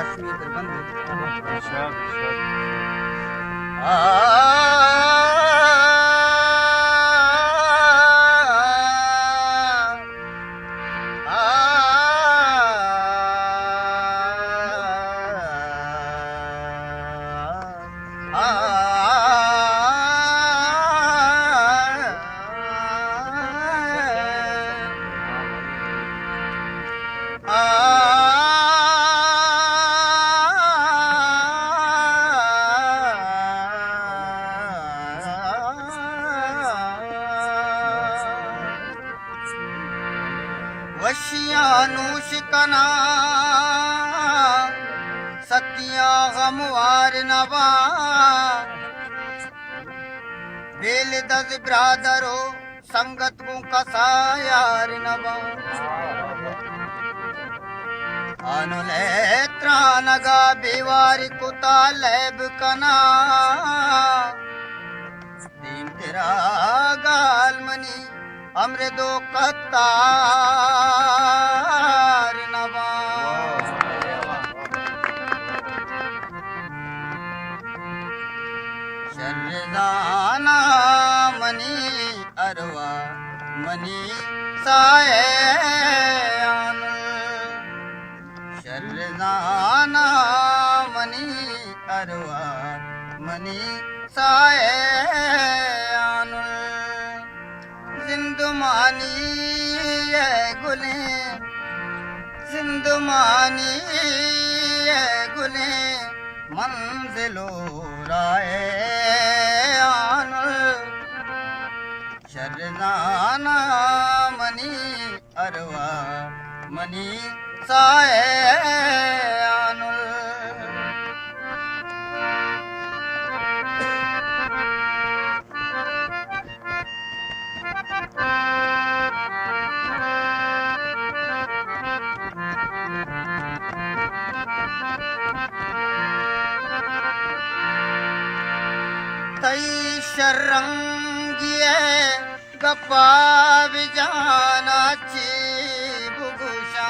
काश्मीर बंद वशियानुष्कना सतिया गमवार नवा बेल दस ब्रादरो संगत को कसायार नवा अनुले त्रानगा बेवारी कुता लैब कना दीम तेरा गालमनी हमरे दो कतार नवा शर्दाना मनी अरवा मनी साए शर्दाना मनी अरवा मनी साए जिंदुमानी ये गुले जिंदुमानी ये गुले मंजिलो राए आनुल शर्दाना मनी अरवा मनी साए आनुल तई शरंगिए गप्पा विजाना ची बुगुशा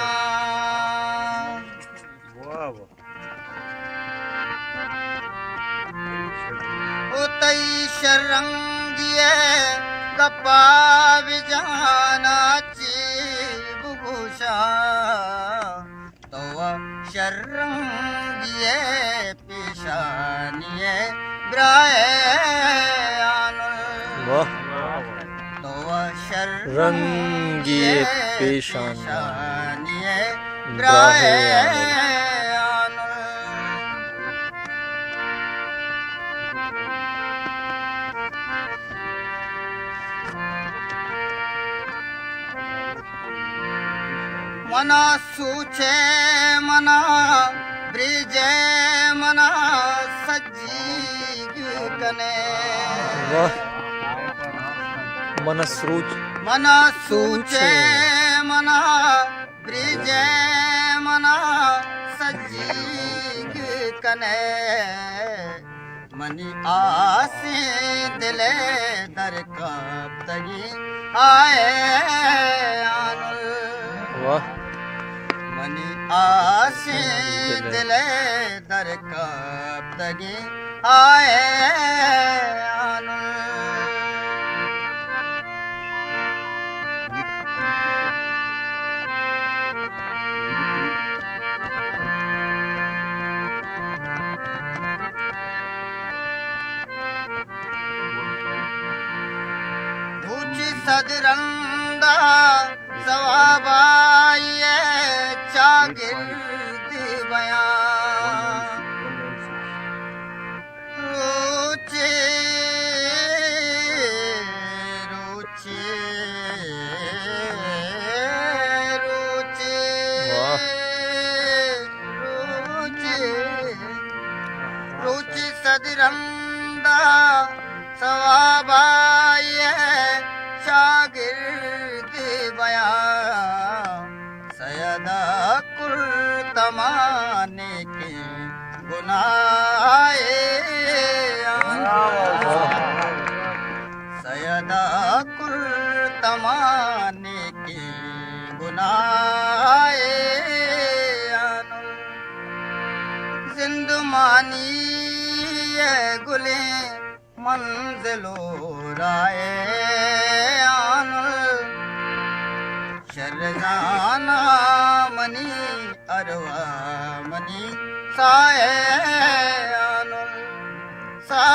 ओ तई शरंगिए गप्पा विजाना ची बुगुशा तो शरंगिए पेशानिए ब्राए तो रंगिए पेशानिए ब्राए मना सूचे मना ब्रिजे मना सजी कने मन सूचे मना ब्रिजे मना सजी कने मनी आसे दिले दर काप तगी आए मनी आसे दिले दर काप तगी आए सदरंदा सवाबाए चागिर्द बयां रोचे रोचे रोचे रोचे रोचे सदरंदा सवाबाए शागिर्द बयां सयदा कुल तमाने के गुनाहे सयदा कुल तमाने के गुनाहे जानी ये गुले मंजिलो राए आनुल शरजाना मनी अरवा मनी साए आनुल सा